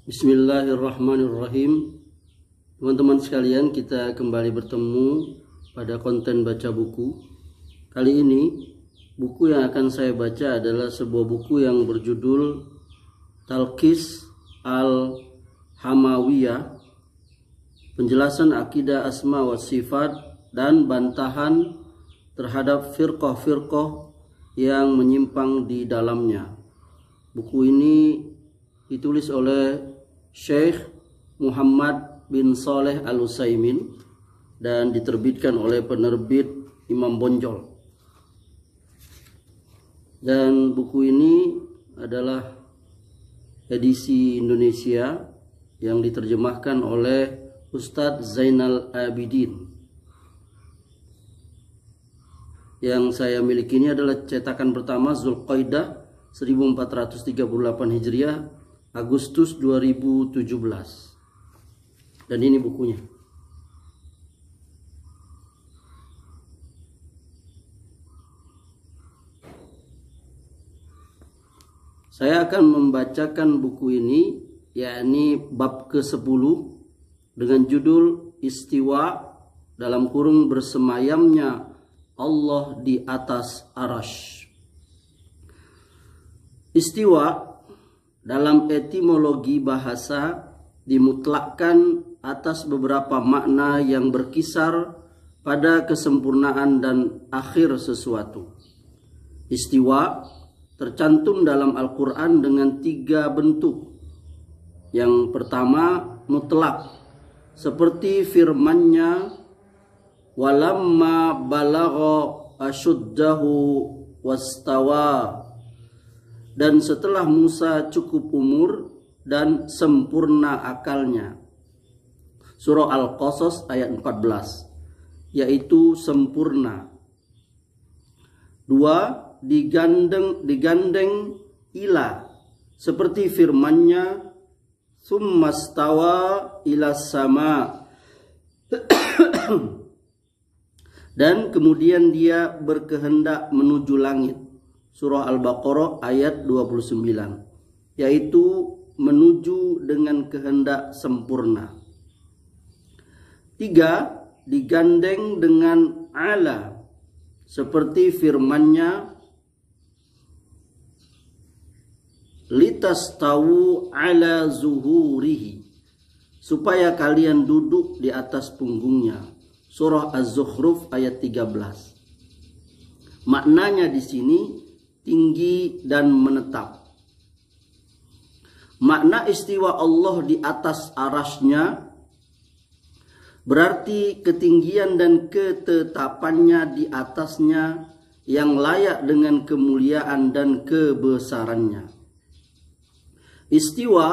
Bismillahirrahmanirrahim. Teman-teman sekalian, kita kembali bertemu pada konten baca buku. Kali ini buku yang akan saya baca adalah sebuah buku yang berjudul Talqis Al-Hamawiyah, penjelasan akidah asma wa sifat dan bantahan terhadap firqah-firqah yang menyimpang di dalamnya. Buku ini ditulis oleh Syekh Muhammad bin Saleh Al-Utsaimin dan diterbitkan oleh penerbit Imam Bonjol. Dan buku ini adalah edisi Indonesia yang diterjemahkan oleh Ustadz Zainal Abidin. Yang saya miliki ini adalah cetakan pertama Zulqaidah 1438 Hijriah, Agustus 2017. Dan ini bukunya. Saya akan membacakan buku ini, yakni bab ke-10 dengan judul Istiwa dalam kurung bersemayamnya Allah di atas arasy. Istiwa dalam etimologi bahasa dimutlakkan atas beberapa makna yang berkisar pada kesempurnaan dan akhir sesuatu. Istiwa tercantum dalam Al-Quran dengan 3 bentuk. Yang pertama mutlak, seperti firman-Nya walamma balagha asyuddahu wastawa, dan setelah Musa cukup umur dan sempurna akalnya. Surah Al-Qasas ayat 14, yaitu sempurna. 2. Digandeng ila, seperti firman-Nya tsummastawa ila sama, dan kemudian dia berkehendak menuju langit. Surah Al-Baqarah ayat 29, yaitu menuju dengan kehendak sempurna. 3. Digandeng dengan ala, seperti firman-Nya litastawu ala zuhurihi, supaya kalian duduk di atas punggungnya. Surah Az-Zukhruf ayat 13. Maknanya di sini tinggi dan menetap. Makna istiwa Allah di atas arasy-Nya berarti ketinggian dan ketetapannya di atasnya yang layak dengan kemuliaan dan kebesarannya. Istiwa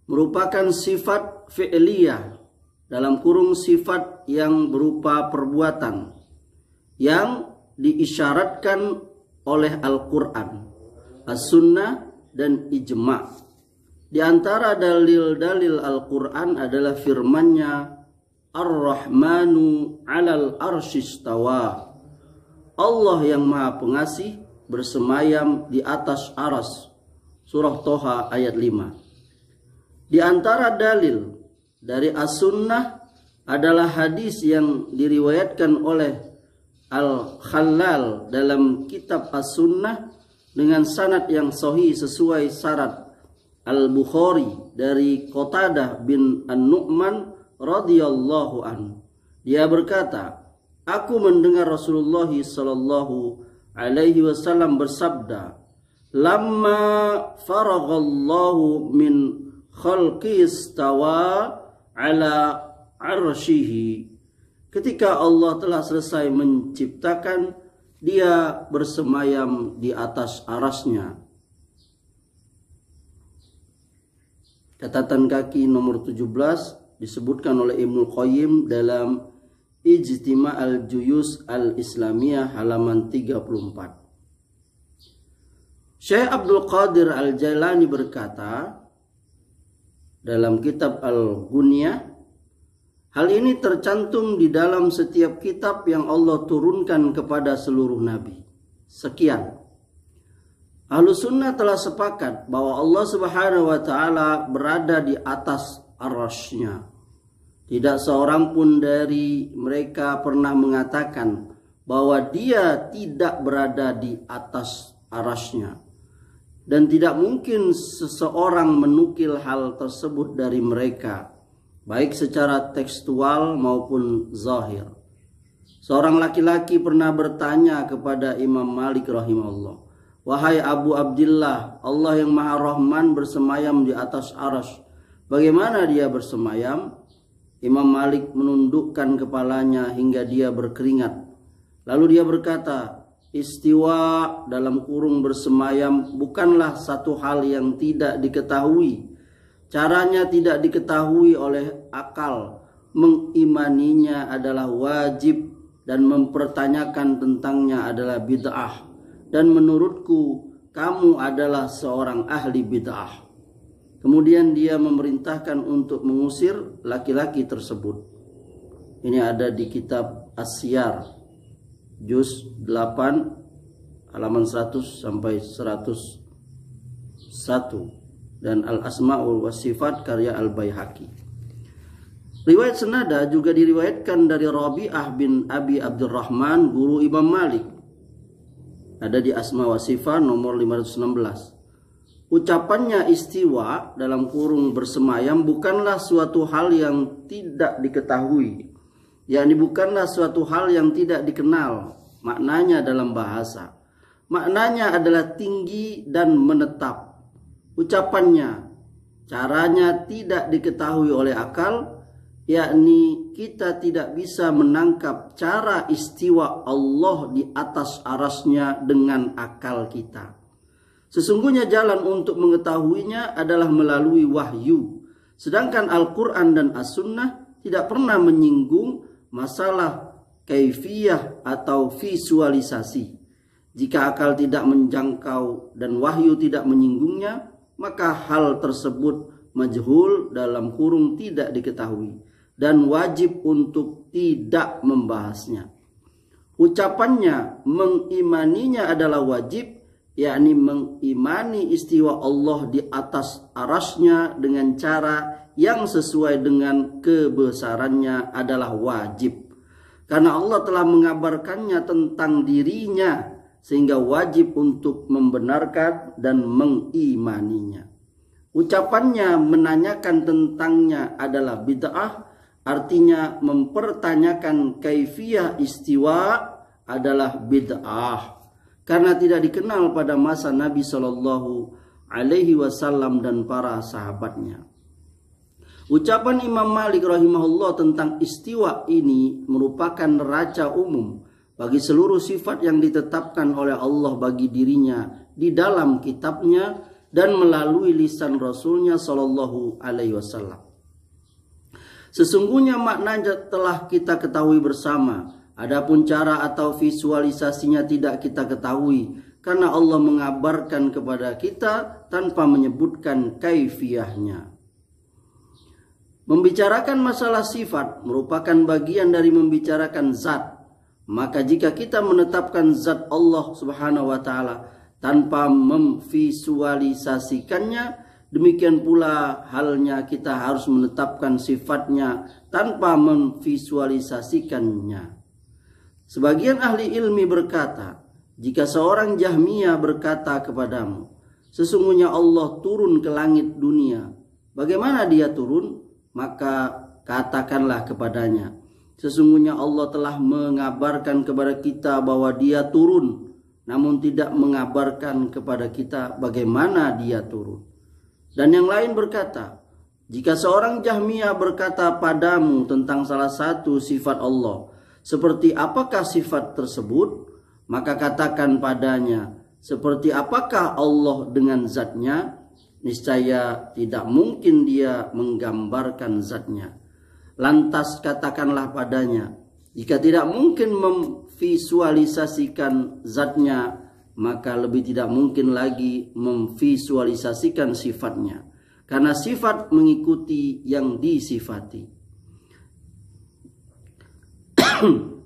merupakan sifat fi'liyah, dalam kurung sifat yang berupa perbuatan, yang diisyaratkan oleh Al-Quran, As-Sunnah, dan Ijma'. Di antara dalil-dalil Al-Quran adalah firman-Nya Ar-Rahmanu 'alal arsy istawa, Allah yang Maha Pengasih bersemayam di atas aras. Surah Toha ayat 5. Di antara dalil dari As-Sunnah adalah hadis yang diriwayatkan oleh Al-Khallal dalam kitab As-Sunnah dengan sanad yang sahih sesuai syarat Al-Bukhari dari Qatadah bin An-Nu'man radhiyallahu anhu. Dia berkata, aku mendengar Rasulullah sallallahu alaihi wasallam bersabda, lamma faraghallahu min khalqi istawa ala arsyihi, ketika Allah telah selesai menciptakan, dia bersemayam di atas arasy-Nya. Catatan kaki nomor 17 disebutkan oleh Ibnu Qayyim dalam Ijtima' al-Juyus al-Islamiyah halaman 34. Syekh Abdul Qadir Al-Jailani berkata dalam kitab Al-Ghunyah, hal ini tercantum di dalam setiap kitab yang Allah turunkan kepada seluruh nabi. Sekian. Ahlus sunnah telah sepakat bahwa Allah Subhanahu wa ta'ala berada di atas arasy-Nya. Tidak seorang pun dari mereka pernah mengatakan bahwa dia tidak berada di atas arasy-Nya. Dan tidak mungkin seseorang menukil hal tersebut dari mereka, baik secara tekstual maupun zahir. Seorang laki-laki pernah bertanya kepada Imam Malik rahimahullah, "Wahai Abu Abdillah, Allah yang Maha Rahman bersemayam di atas arasy. Bagaimana dia bersemayam?" Imam Malik menundukkan kepalanya hingga dia berkeringat. Lalu dia berkata, "Istiwa dalam kurung bersemayam bukanlah satu hal yang tidak diketahui. Caranya tidak diketahui oleh akal. Mengimaninya adalah wajib dan mempertanyakan tentangnya adalah bid'ah. Dan menurutku kamu adalah seorang ahli bid'ah." Kemudian dia memerintahkan untuk mengusir laki-laki tersebut. Ini ada di kitab As-Siyar, juz 8, halaman 100 sampai 101, dan Al-Asma'ul Wasifat karya Al-Baihaqi. Riwayat senada juga diriwayatkan dari Rabi'ah bin Abi Abdurrahman, guru Imam Malik. Ada di Asma wa Sifat nomor 516. Ucapannya istiwa dalam kurung bersemayam bukanlah suatu hal yang tidak diketahui, yakni bukanlah suatu hal yang tidak dikenal maknanya dalam bahasa. Maknanya adalah tinggi dan menetap. Ucapannya, caranya tidak diketahui oleh akal, yakni kita tidak bisa menangkap cara istiwa Allah di atas arasy-Nya dengan akal kita. Sesungguhnya jalan untuk mengetahuinya adalah melalui wahyu. Sedangkan Al-Quran dan As-Sunnah tidak pernah menyinggung masalah kaifiyah atau visualisasi. Jika akal tidak menjangkau dan wahyu tidak menyinggungnya, maka hal tersebut majhul dalam kurung tidak diketahui dan wajib untuk tidak membahasnya. Ucapannya mengimaninya adalah wajib, yakni mengimani istiwa Allah di atas arasy-Nya dengan cara yang sesuai dengan kebesarannya adalah wajib. Karena Allah telah mengabarkannya tentang dirinya, sehingga wajib untuk membenarkan dan mengimaninya. Ucapannya menanyakan tentangnya adalah bid'ah, artinya mempertanyakan kaifiyah istiwa adalah bid'ah. Karena tidak dikenal pada masa Nabi Shallallahu Alaihi Wasallam dan para sahabatnya. Ucapan Imam Malik rahimahullah tentang istiwa ini merupakan neraca umum bagi seluruh sifat yang ditetapkan oleh Allah bagi dirinya di dalam kitabnya dan melalui lisan Rasulnya Shallallahu Alaihi Wasallam. Sesungguhnya maknanya telah kita ketahui bersama. Adapun cara atau visualisasinya tidak kita ketahui, karena Allah mengabarkan kepada kita tanpa menyebutkan kaifiyahnya. Membicarakan masalah sifat merupakan bagian dari membicarakan zat. Maka jika kita menetapkan zat Allah Subhanahu wa taala tanpa memvisualisasikannya, demikian pula halnya kita harus menetapkan sifatnya tanpa memvisualisasikannya. Sebagian ahli ilmi berkata, jika seorang Jahmiyah berkata kepadamu, sesungguhnya Allah turun ke langit dunia, bagaimana dia turun? Maka katakanlah kepadanya, sesungguhnya Allah telah mengabarkan kepada kita bahwa dia turun, namun tidak mengabarkan kepada kita bagaimana dia turun. Dan yang lain berkata, jika seorang Jahmiyah berkata padamu tentang salah satu sifat Allah, seperti apakah sifat tersebut? Maka katakan padanya, seperti apakah Allah dengan zatnya? Niscaya tidak mungkin dia menggambarkan zatnya. Lantas katakanlah padanya, jika tidak mungkin memvisualisasikan zatnya, maka lebih tidak mungkin lagi memvisualisasikan sifatnya. Karena sifat mengikuti yang disifati.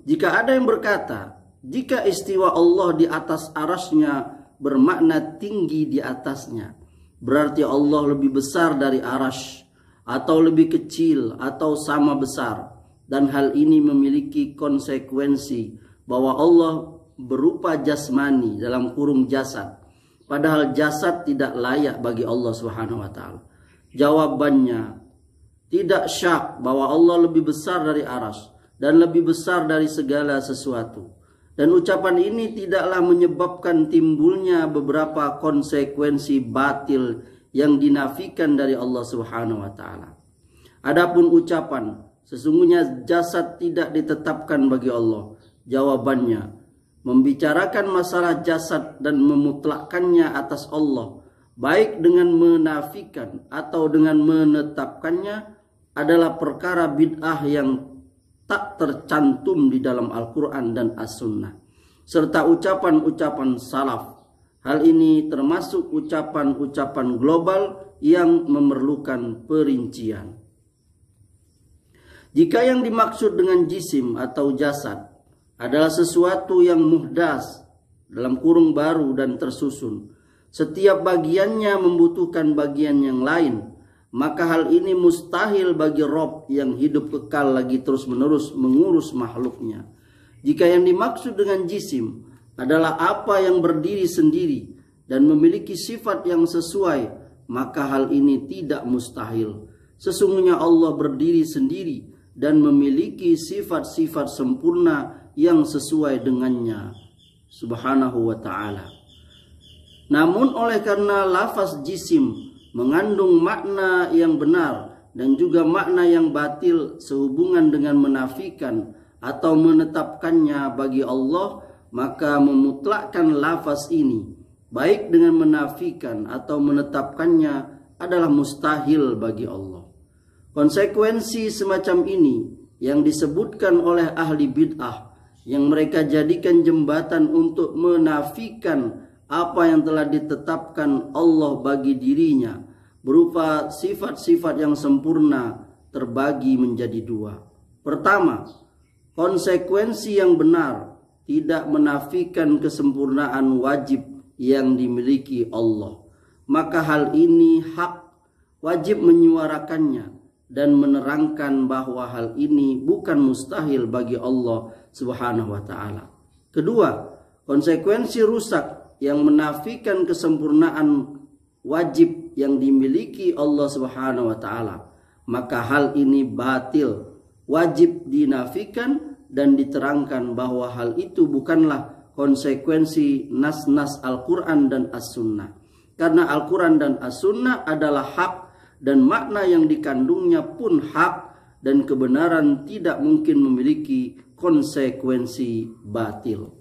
Jika ada yang berkata, jika istiwa Allah di atas arasy-Nya bermakna tinggi di atasnya. Berarti Allah lebih besar dari arasy, atau lebih kecil, atau sama besar. Dan hal ini memiliki konsekuensi bahwa Allah berupa jasmani dalam kurung jasad. Padahal jasad tidak layak bagi Allah Subhanahu wa taala. Jawabannya, tidak syak bahwa Allah lebih besar dari arasy dan lebih besar dari segala sesuatu. Dan ucapan ini tidaklah menyebabkan timbulnya beberapa konsekuensi batil yang dinafikan dari Allah Subhanahu wa taala. Adapun ucapan sesungguhnya jasad tidak ditetapkan bagi Allah, jawabannya, membicarakan masalah jasad dan memutlakkannya atas Allah, baik dengan menafikan atau dengan menetapkannya, adalah perkara bid'ah yang tak tercantum di dalam Al-Quran dan As-Sunnah, serta ucapan-ucapan salaf. Hal ini termasuk ucapan-ucapan global yang memerlukan perincian. Jika yang dimaksud dengan jisim atau jasad adalah sesuatu yang muhdas, dalam kurung baru dan tersusun, setiap bagiannya membutuhkan bagian yang lain, maka hal ini mustahil bagi Rabb yang hidup kekal lagi terus-menerus mengurus makhluknya. Jika yang dimaksud dengan jisim adalah apa yang berdiri sendiri dan memiliki sifat yang sesuai, maka hal ini tidak mustahil. Sesungguhnya Allah berdiri sendiri dan memiliki sifat-sifat sempurna yang sesuai dengannya Subhanahu wa ta'ala. Namun oleh karena lafaz jisim mengandung makna yang benar dan juga makna yang batil sehubungan dengan menafikan atau menetapkannya bagi Allah, maka memutlakkan lafaz ini baik dengan menafikan atau menetapkannya adalah mustahil bagi Allah. Konsekuensi semacam ini yang disebutkan oleh ahli bid'ah, yang mereka jadikan jembatan untuk menafikan apa yang telah ditetapkan Allah bagi dirinya, berupa sifat-sifat yang sempurna, terbagi menjadi dua. Pertama, konsekuensi yang benar tidak menafikan kesempurnaan wajib yang dimiliki Allah. Maka hal ini hak, wajib menyuarakannya dan menerangkan bahwa hal ini bukan mustahil bagi Allah Subhanahu wa ta'ala. Kedua, konsekuensi rusak yang menafikan kesempurnaan wajib yang dimiliki Allah Subhanahu wa ta'ala, maka hal ini batil, wajib dinafikan dan diterangkan bahwa hal itu bukanlah konsekuensi nas-nas Al-Quran dan As-Sunnah. Karena Al-Quran dan As-Sunnah adalah hak dan makna yang dikandungnya pun hak, dan kebenaran tidak mungkin memiliki konsekuensi batil.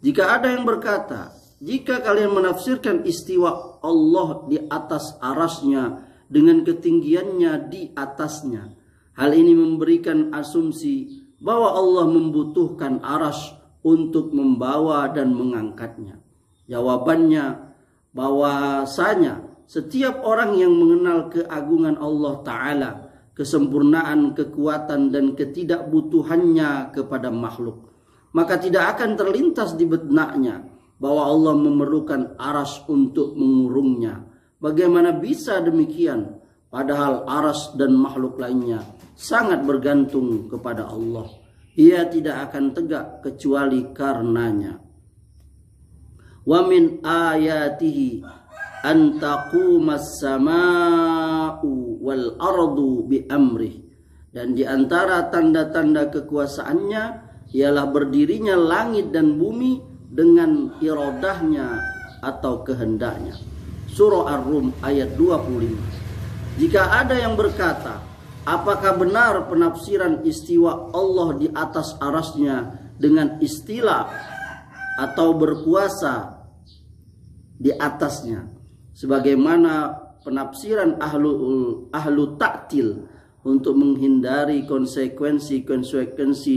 Jika ada yang berkata, jika kalian menafsirkan istiwa Allah di atas arasnya dengan ketinggiannya di atasnya, hal ini memberikan asumsi bahwa Allah membutuhkan aras untuk membawa dan mengangkatnya. Jawabannya bahwasanya setiap orang yang mengenal keagungan Allah Ta'ala, kesempurnaan, kekuatan, dan ketidakbutuhannya kepada makhluk, maka tidak akan terlintas di benaknya bahwa Allah memerlukan aras untuk mengurungnya. Bagaimana bisa demikian? Padahal aras dan makhluk lainnya sangat bergantung kepada Allah. Ia tidak akan tegak kecuali karenanya. Wa min ayatihi an taqumas sama'u wal ardu bi amrih. Dan di antara tanda-tanda kekuasaannya ialah berdirinya langit dan bumi dengan iradahnya atau kehendaknya. Surah Ar-Rum ayat 25. Jika ada yang berkata, apakah benar penafsiran istiwa Allah di atas arasnya dengan istilah atau berkuasa di atasnya, sebagaimana penafsiran ahlu ta'til untuk menghindari konsekuensi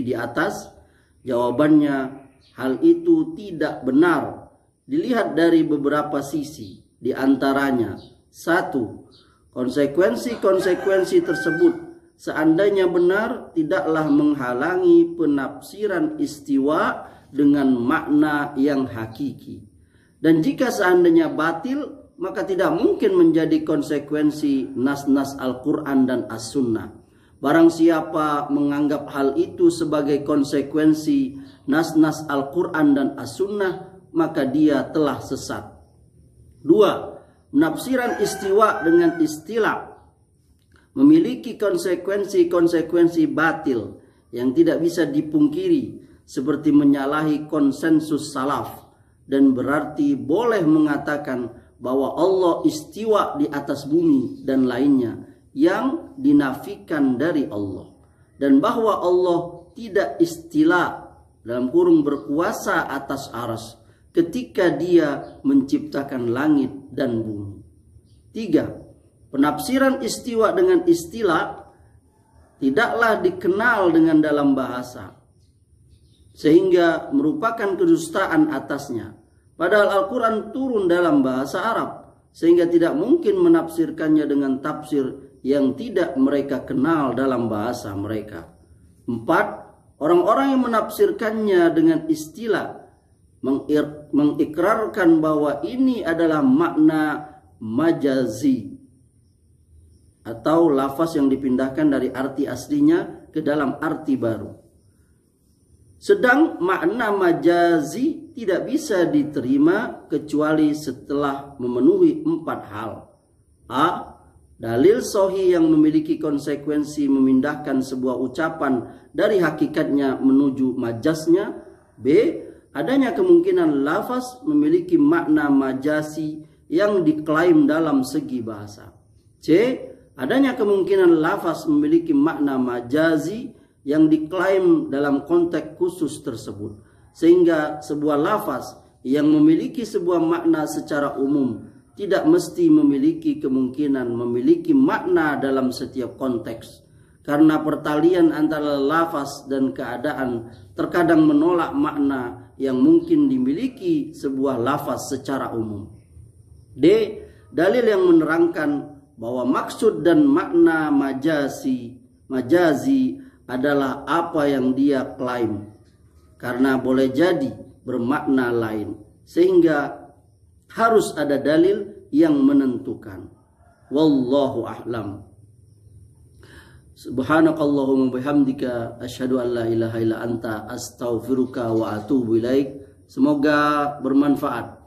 di atas? Jawabannya, hal itu tidak benar dilihat dari beberapa sisi. Di antaranya, 1. Konsekuensi tersebut seandainya benar tidaklah menghalangi penafsiran istiwa dengan makna yang hakiki. Dan jika seandainya batil, maka tidak mungkin menjadi konsekuensi nas-nas Al-Quran dan As-Sunnah. Barang siapa menganggap hal itu sebagai konsekuensi nas-nas Al-Quran dan As-Sunnah, maka dia telah sesat. 2. Penafsiran istiwa dengan istilah memiliki konsekuensi-konsekuensi batil yang tidak bisa dipungkiri, seperti menyalahi konsensus salaf, dan berarti boleh mengatakan bahwa Allah istiwa di atas bumi dan lainnya yang dinafikan dari Allah, dan bahwa Allah tidak istila dalam kurung berkuasa atas arsy ketika dia menciptakan langit dan bumi. 3. Penafsiran istiwa dengan istilah tidaklah dikenal dengan dalam bahasa, sehingga merupakan kedustaan atasnya. Padahal Al-Quran turun dalam bahasa Arab, sehingga tidak mungkin menafsirkannya dengan tafsir yang tidak mereka kenal dalam bahasa mereka. 4. Orang-orang yang menafsirkannya dengan istilah mengikrarkan bahwa ini adalah makna majazi, atau lafaz yang dipindahkan dari arti aslinya ke dalam arti baru. Sedang makna majazi tidak bisa diterima kecuali setelah memenuhi 4 hal. A. Dalil sahih yang memiliki konsekuensi memindahkan sebuah ucapan dari hakikatnya menuju majaznya. B. Adanya kemungkinan lafaz memiliki makna majazi yang diklaim dalam segi bahasa. C. Adanya kemungkinan lafaz memiliki makna majazi yang diklaim dalam konteks khusus tersebut, sehingga sebuah lafaz yang memiliki sebuah makna secara umum tidak mesti memiliki kemungkinan memiliki makna dalam setiap konteks, karena pertalian antara lafaz dan keadaan terkadang menolak makna yang mungkin dimiliki sebuah lafaz secara umum. D. Dalil yang menerangkan bahwa maksud dan makna majazi adalah apa yang dia klaim, karena boleh jadi bermakna lain, sehingga harus ada dalil yang menentukan. Wallahu a'lam. Subhanakallahumma bihamdika asyhadu an la ilaha illa anta astaghfiruka wa atubu ilaik. Semoga bermanfaat.